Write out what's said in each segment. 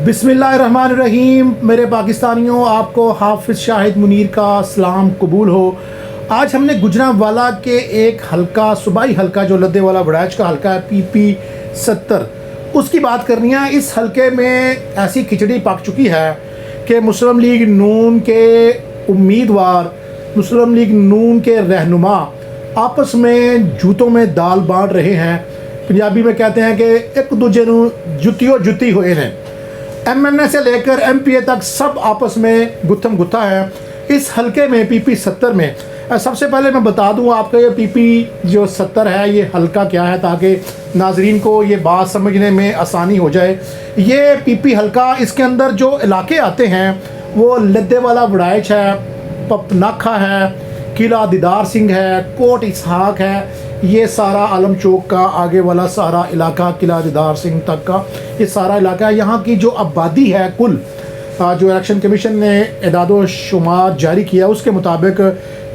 बिस्मिल्लाहिर्रहमानिर्रहीम। मेरे पाकिस्तानियों, आपको हाफिज़ शाहिद मुनीर का सलाम कबूल हो। आज हमने गुजरांवाला के एक हल्का सूबाई हल्का जो लद्देवाला वड़ैच का हल्का है PP 70, उसकी बात करनी है। इस हल्के में ऐसी खिचड़ी पक चुकी है कि मुस्लिम लीग नून के उम्मीदवार, मुस्लिम लीग नून के रहनुमा आपस में जूतों में दाल बांट रहे हैं। पंजाबी में कहते हैं कि एक दूजे नू जुतियों जुती हुए हैं। MNA से लेकर MPA तक सब आपस में गुत्थम गुत्था है इस हल्के में PP 70 में। सबसे पहले मैं बता दूं आपका ये PP जो 70 है ये हल्का क्या है, ताकि नाजरीन को ये बात समझने में आसानी हो जाए। ये PP हल्का, इसके अंदर जो इलाके आते हैं वो लद्देवाला वड़ैच है, पपनाखा है, किला दीदार सिंह है, कोट इसहाक है, ये सारा आलम चौक का आगे वाला सारा इलाका, किला दीदार सिंह तक का ये सारा इलाका है। यहाँ की जो आबादी है कुल, जो इलेक्शन कमीशन ने एदादो शुमार जारी किया उसके मुताबिक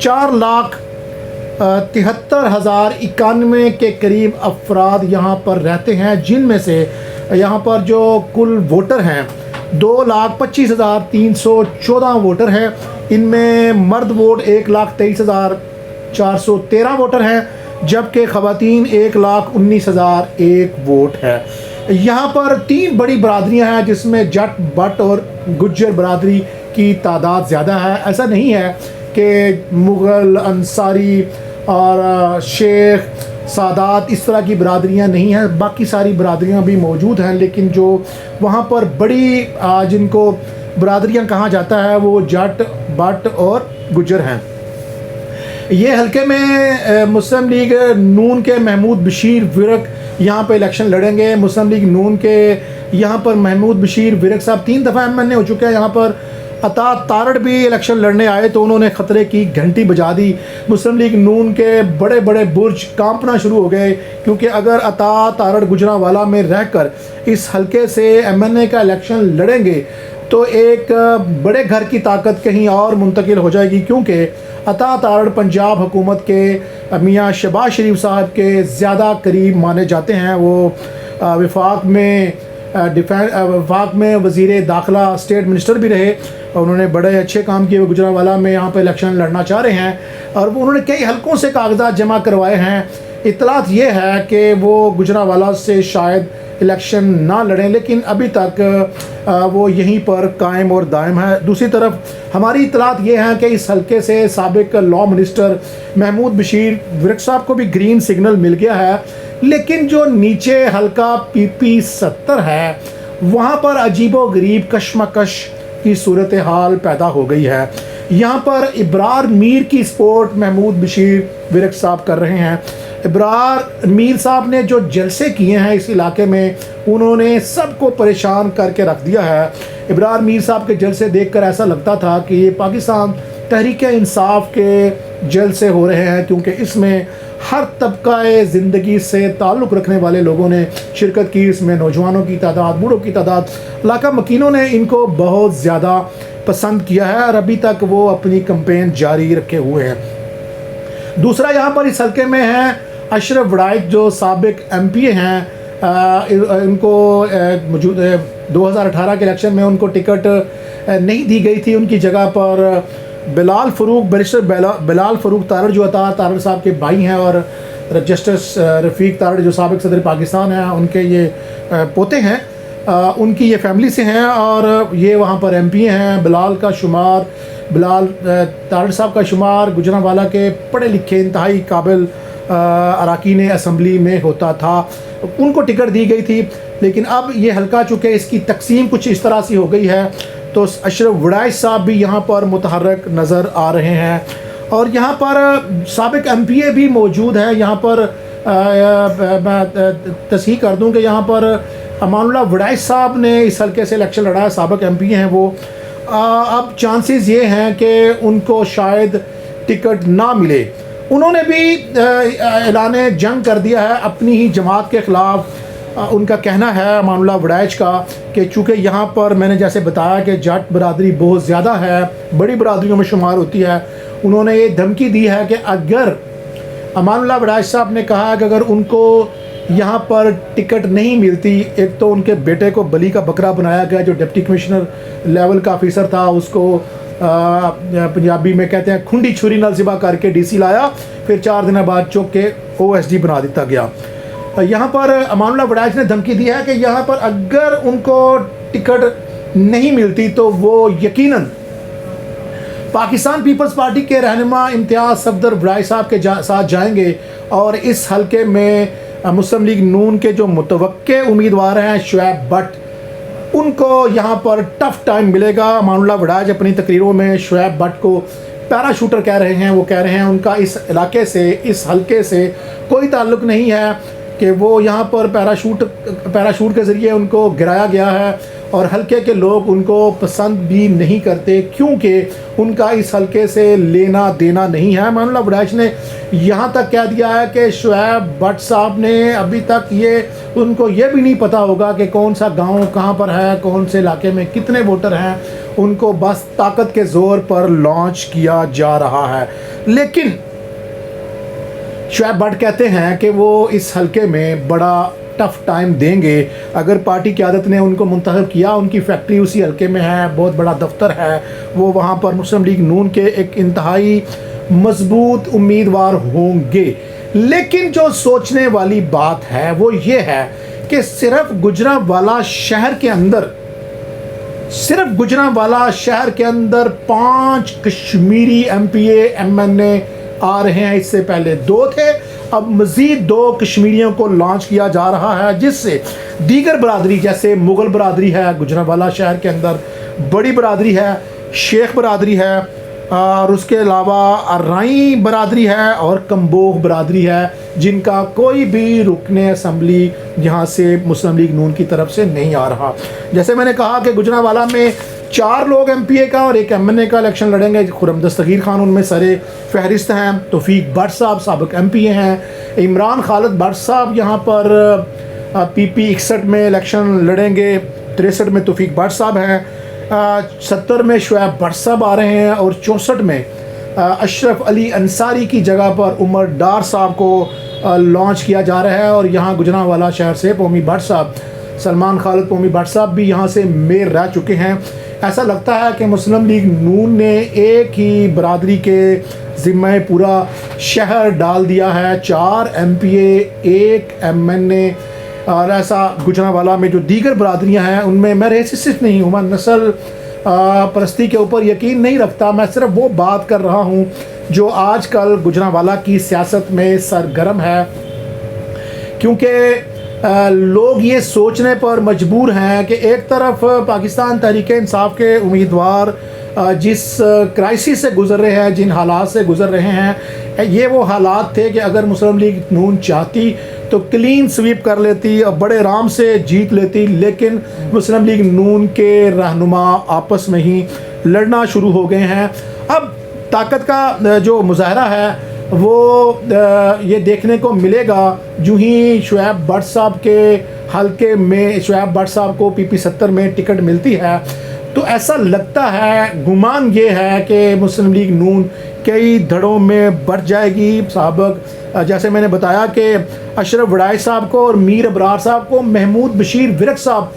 4,73,091 के करीब अफराद यहाँ पर रहते हैं, जिनमें से यहाँ पर जो कुल वोटर हैं 2,25,314 वोटर हैं। इनमें मर्द वोट 1,23,413 वोटर हैं, जबकि ख़वातीन 1,19,001 वोट है। यहाँ पर 3 बड़ी बरादरियाँ हैं, जिसमें जट, बट और गुज्जर बरादरी की तादाद ज़्यादा है। ऐसा नहीं है कि मुग़ल, अंसारी और शेख, सादात इस तरह की बरादरियाँ नहीं हैं, बाकी सारी बरादरियाँ भी मौजूद हैं। लेकिन जो वहाँ पर बड़ी जिनको बरादरियाँ कहा जाता है वो जट, बट और गुज्जर हैं। ये हल्के में मुस्लिम लीग नून के महमूद बशीर विरक यहाँ पे इलेक्शन लड़ेंगे। मुस्लिम लीग नून के यहाँ पर महमूद बशीर विरक साहब 3 दफ़ा MNA हो चुके हैं। यहाँ पर अता तारड़ भी इलेक्शन लड़ने आए तो उन्होंने ख़तरे की घंटी बजा दी। मुस्लिम लीग नून के बड़े बड़े बुर्ज कांपना शुरू हो गए, क्योंकि अगर अता तारड़ गुजरांवाला में रहकर इस हल्के से MNA का इलेक्शन लड़ेंगे तो एक बड़े घर की ताकत कहीं और मुंतकिल हो जाएगी, क्योंकि अता तारड़ पंजाब हुकूमत के मियाँ शहबाज शरीफ साहब के ज़्यादा करीब माने जाते हैं। वो वफाक में वज़ीर दाखिला, स्टेट मिनिस्टर भी रहे और उन्होंने बड़े अच्छे काम किए। वो गुजरांवाला में यहाँ पर इलेक्शन लड़ना चाह रहे हैं और वो उन्होंने कई हलकों से कागजात जमा करवाए हैं। इतलात ये है कि वो गुजरांवाला से शायद इलेक्शन ना लड़ें, लेकिन अभी तक वो यहीं पर कायम और दायम है। दूसरी तरफ हमारी इतलात ये हैं कि इस हल्के से साबिक लॉ मिनिस्टर महमूद बशीर विरक साहब को भी ग्रीन सिग्नल मिल गया है, लेकिन जो नीचे हल्का PP 70 है वहाँ पर अजीबो गरीब कशमकश की सूरत हाल पैदा हो गई है। यहाँ पर इब्रार मीर की सपोर्ट महमूद बशीर विरक साहब कर रहे हैं। इब्रार मीर साहब ने जो जलसे किए हैं इस इलाके में, उन्होंने सबको परेशान करके रख दिया है। इब्रार मीर साहब के जलसे देखकर ऐसा लगता था कि ये पाकिस्तान तहरीक इंसाफ के जलसे हो रहे हैं, क्योंकि इसमें हर तबका ज़िंदगी से ताल्लुक़ रखने वाले लोगों ने शिरकत की। इसमें नौजवानों की तादाद, बूढ़ों की तादाद, इलाका मकीनों ने इनको बहुत ज़्यादा पसंद किया है और अभी तक वो अपनी कैंपेन जारी रखे हुए हैं। दूसरा यहाँ पर इस हल्के में है अशरफ वड़ैच, जो साबिक MPA हैं। इनको मौजूद 2018 के इलेक्शन में उनको टिकट नहीं दी गई थी। उनकी जगह पर बिलाल फ़रूक, बैरिस्टर बिलाल फ़रूक तारड़ जो अता तारड़ साहब के भाई हैं और जस्टिस रफ़ीक तारड़ जो साबिक सदर पाकिस्तान हैं, उनके ये पोते हैं, उनकी ये फैमिली से हैं और ये वहाँ पर MPA हैं। बिलाल तारड़ साहब का शुमार गुजरांवाला के पढ़े लिखे इंतहाई काबिल अरकान असम्बली में होता था। उनको टिकट दी गई थी, लेकिन अब ये हल्का चुके इसकी तकसीम कुछ इस तरह से हो गई है तो अशरफ वड़ैच साहब भी यहाँ पर मुतहर्रक नज़र आ रहे हैं। और यहाँ पर साबिक MPA भी मौजूद है। यहाँ पर मैं तस्हीह कर दूँ कि यहाँ पर अमानुल्लाह वड़ैच साहब ने इस हल्के से इलेक्शन लड़ा है, साबिक MPA हैं वो। अब चांसेस ये हैं कि उनको शायद टिकट ना मिले। उन्होंने भी ऐलान जंग कर दिया है अपनी ही जमात के ख़िलाफ़। उनका कहना है अमानुल्लाह वड़ैच का कि चूँकि यहाँ पर मैंने जैसे बताया कि जट बरादरी बहुत ज़्यादा है, बड़ी बरादरियों में शुमार होती है, उन्होंने ये धमकी दी है कि अगर अमानुल्लाह वड़ैच साहब ने कहा कि अगर उनको यहाँ पर टिकट नहीं मिलती। एक तो उनके बेटे को बली का बकरा बनाया गया, जो डिप्टी कमिश्नर लेवल का ऑफिसर था उसको पंजाबी में कहते हैं खुंडी छुरी नाल ज़िबा करके डीसी लाया, फिर 4 दिन बाद चुक के ओएसडी बना दिया गया। यहाँ पर अमानुल्लाह वड़ैच ने धमकी दी है कि यहाँ पर अगर उनको टिकट नहीं मिलती तो वो यकीनन पाकिस्तान पीपल्स पार्टी के रहनुमा इम्तियाज़ सफदर वड़ैच साहब के साथ जाएंगे और इस हलके में मुस्लिम लीग नून के जो मुतवक्के उम्मीदवार हैं शुएब भट्ट, उनको यहाँ पर टफ टाइम मिलेगा। अमानुल्लाह वड़ैच अपनी तकरीरों में शुएब भट्ट को पैराशूटर कह रहे हैं। वो कह रहे हैं उनका इस इलाके से, इस हलके से कोई ताल्लुक़ नहीं है, कि वो यहाँ पर पैराशूट के ज़रिए उनको गिराया गया है और हलके के लोग उनको पसंद भी नहीं करते क्योंकि उनका इस हलके से लेना देना नहीं है। अमानुल्लाह वड़ैच ने यहाँ तक कह दिया है कि शुएब भट्ट साहब ने अभी तक उनको ये भी नहीं पता होगा कि कौन सा गांव कहाँ पर है, कौन से इलाके में कितने वोटर हैं, उनको बस ताकत के ज़ोर पर लॉन्च किया जा रहा है। लेकिन शुएब भट्ट कहते हैं कि वो इस हलके में बड़ा टफ टाइम देंगे। अगर पार्टी क़यादत ने उनको मुंतखब किया, उनकी फैक्ट्री उसी हलके में है, बहुत बड़ा दफ्तर है, वो वहाँ पर मुस्लिम लीग नून के एक इंतहाई मजबूत उम्मीदवार होंगे। लेकिन जो सोचने वाली बात है वो ये है कि सिर्फ गुजरांवाला शहर के अंदर 5 कश्मीरी MPA MNA आ रहे हैं। इससे पहले 2 थे, अब मज़ीद 2 कश्मीरियों को लॉन्च किया जा रहा है, जिससे दीगर बरादरी जैसे मुग़ल बरादरी है गुजरांवाला शहर के अंदर, बड़ी बरादरी है, शेख बरादरी है और उसके अलावा अर्राई बरादरी है और कम्बोग बरादरी है, जिनका कोई भी रुकन असम्बली यहाँ से मुस्लिम लीग नून की तरफ से नहीं आ रहा। जैसे मैंने कहा कि गुजरांवाला में 4 लोग MPA का और 1 MNA का इलेक्शन लड़ेंगे। खुर्रम दस्तगीर खान उनमें सरे फहरिस्त हैं, तौफीक भट्ट साहब साबिक MPA हैं, इमरान खालिद भट्ट साहब यहाँ पर PP 61 में इलेक्शन लड़ेंगे, 63 में तौफीक भट्ट साहब हैं, 70 में शुएब भट्ट साहब आ रहे हैं और 64 में अशरफ अली अंसारी की जगह पर उमर डार साहब को लॉन्च किया जा रहा है। और यहाँ गुजरांवाला शहर से पोमी भट्ट साहब, सलमान खालिद पोमी भट्ट साहब भी यहाँ से मेयर रह चुके हैं। ऐसा लगता है कि मुस्लिम लीग नून ने एक ही बरादरी के ज़िम्मे पूरा शहर डाल दिया है, 4 MPA 1 MNA। और ऐसा गुजरांवाला में जो दीगर बरादरियां हैं उनमें मैं रेसिस्ट नहीं हूँ, मैं नस्ल परस्ती के ऊपर यकीन नहीं रखता, मैं सिर्फ वो बात कर रहा हूँ जो आजकल गुजरांवाला की सियासत में सरगर्म है। क्योंकि लोग ये सोचने पर मजबूर हैं कि एक तरफ पाकिस्तान तहरीक-ए-इंसाफ के उम्मीदवार जिस क्राइसिस से गुज़र रहे हैं, जिन हालात से गुज़र रहे हैं, ये वो हालात थे कि अगर मुस्लिम लीग नून चाहती तो क्लीन स्वीप कर लेती और बड़े आराम से जीत लेती। लेकिन मुस्लिम लीग नून के रहनुमा आपस में ही लड़ना शुरू हो गए हैं। अब ताकत का जो मुजाहरा है वो ये देखने को मिलेगा जो ही शुएब भट्ट साहब के हलके में शुएब भट्ट साहब को PP 70 में टिकट मिलती है, तो ऐसा लगता है, गुमान ये है कि मुस्लिम लीग नून कई धड़ों में बढ़ जाएगी। साबिक जैसे मैंने बताया कि अशरफ वड़ैच साहब को और मीर अबरार साहब को महमूद बशीर विरक साहब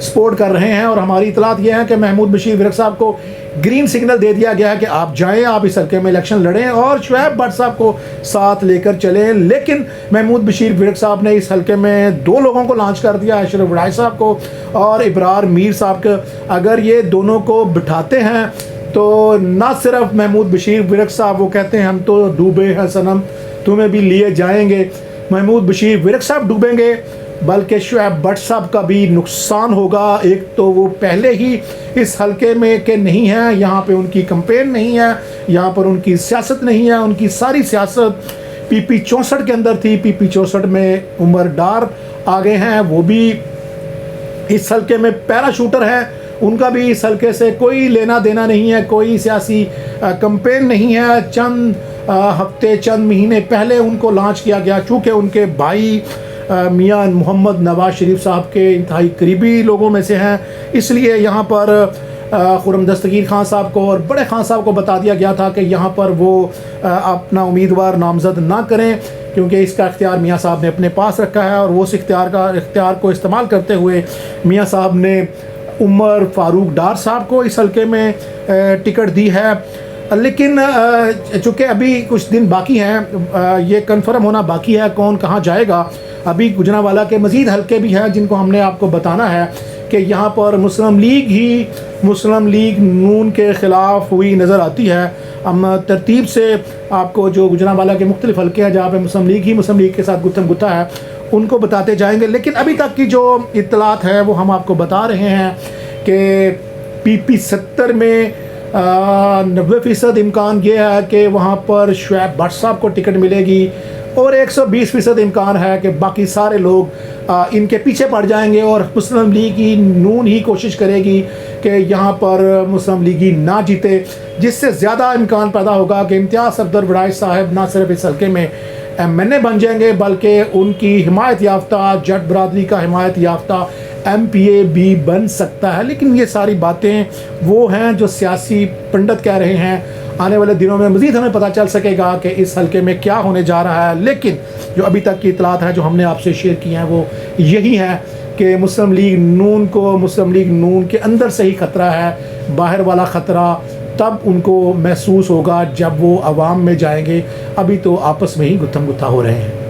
सपोर्ट कर रहे हैं और हमारी इतलात ये है कि महमूद बशीर विरक साहब को ग्रीन सिग्नल दे दिया गया है कि आप जाएं, आप इस हल्के में इलेक्शन लड़ें और शुएब भट्ट साहब को साथ लेकर चलें। लेकिन महमूद बशीर विरक साहब ने इस हल्के में 2 लोगों को लॉन्च कर दिया, अशरफ वड़ैच साहब को और इब्रार मीर साहब को। अगर ये दोनों को बिठाते हैं तो ना सिर्फ महमूद बशीर विरक साहब, वो कहते हैं हम तो डूबे हैं सनम, तुम्हें भी लिए जाएंगे, महमूद बशीर विरक साहब डूबेंगे, बल्कि शुएब भट्ट साहब का भी नुकसान होगा। एक तो वो पहले ही इस हलके में के नहीं हैं, यहाँ पे उनकी कैंपेन नहीं है, यहाँ पर उनकी सियासत नहीं है, उनकी सारी सियासत PP 64 के अंदर थी। PP 64 में उमर डार आ गए हैं, वो भी इस हलके में पैराशूटर हैं, उनका भी इस हलके से कोई लेना देना नहीं है, कोई सियासी कैंपेन नहीं है। चंद हफ्ते चंद महीने पहले उनको लॉन्च किया गया, चूँकि उनके भाई मियां मोहम्मद नवाज शरीफ साहब के इंतहाई करीबी लोगों में से हैं, इसलिए यहाँ पर खुर्रम दस्तगीर खान साहब को और बड़े खान साहब को बता दिया गया था कि यहाँ पर वो अपना उम्मीदवार नामज़द ना करें, क्योंकि इसका इख्तियार मियाँ साहब ने अपने पास रखा है, और वो उस इख्तियार को इस्तेमाल करते हुए मियाँ साहब ने उमर फ़ारूक डार साहब को इस हल्के में टिकट दी है। लेकिन चूँकि अभी कुछ दिन बाकी हैं, ये कन्फर्म होना बाकी है कौन कहाँ जाएगा। अभी गुजरांवाला के मज़ीद हल्के भी हैं जिनको हमने आपको बताना है कि यहाँ पर मुस्लिम लीग नून के ख़िलाफ़ हुई नज़र आती है। हम तरतीब से आपको जो गुजरांवाला के मुख्तलिफ हल्के हैं जहाँ पे मुस्लिम लीग के साथ गुत्थम गुत्था है उनको बताते जाएंगे। लेकिन अभी तक की जो इत्तलात है वो हम आपको बता रहे हैं कि PP 70 में 90% इम्कान ये है कि वहाँ पर शुएब भट्ट साहब को टिकट मिलेगी, और 120% इम्कान है कि बाकी सारे लोग इनके पीछे पड़ जाएंगे और मुस्लिम लीग की नून ही कोशिश करेगी कि यहाँ पर मुस्लिम लीगी ना जीते, जिससे ज़्यादा इम्कान पैदा होगा कि इम्तियाज़ सफदर वड़ाइच साहब ना सिर्फ इस हल्के में MNA बन जाएंगे बल्कि उनकी हिमायत याफ्ता जट बरादरी का हिमायत याफ्ता MPA भी बन सकता है। लेकिन ये सारी बातें वो हैं जो सियासी पंडित कह रहे हैं। आने वाले दिनों में मज़ीद हमें पता चल सकेगा कि इस हल्के में क्या होने जा रहा है। लेकिन जो अभी तक की इत्तलात है जो हमने आपसे शेयर की हैं वो यही है कि मुस्लिम लीग नून के अंदर से ही ख़तरा है, बाहर वाला ख़तरा तब उनको महसूस होगा जब वो अवाम में जाएंगे। अभी तो आपस में ही गुत्थम गुत्था हो रहे हैं।